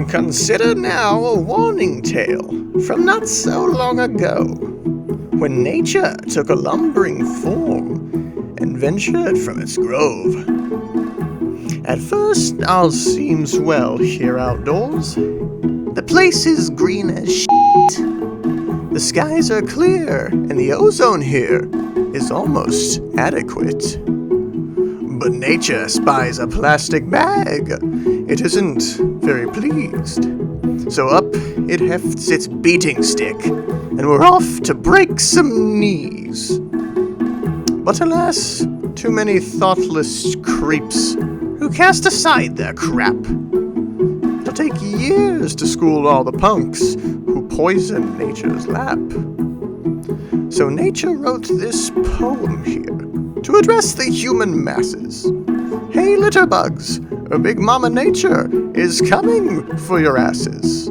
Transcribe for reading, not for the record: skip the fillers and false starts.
Consider now a warning tale from not so long ago, when nature took a lumbering form and ventured from its grove. At first, all seems well here outdoors. The place is green as shit. The skies are clear, and the ozone here is almost adequate. But nature spies a plastic bag. It isn't very pleased. So up it hefts its beating stick, and we're off to break some knees. But alas, too many thoughtless creeps who cast aside their crap. It'll take years to school all the punks who poison nature's lap. So nature wrote this poem here to address the human masses. Hey litterbugs, Big Mama Nature is coming for your asses.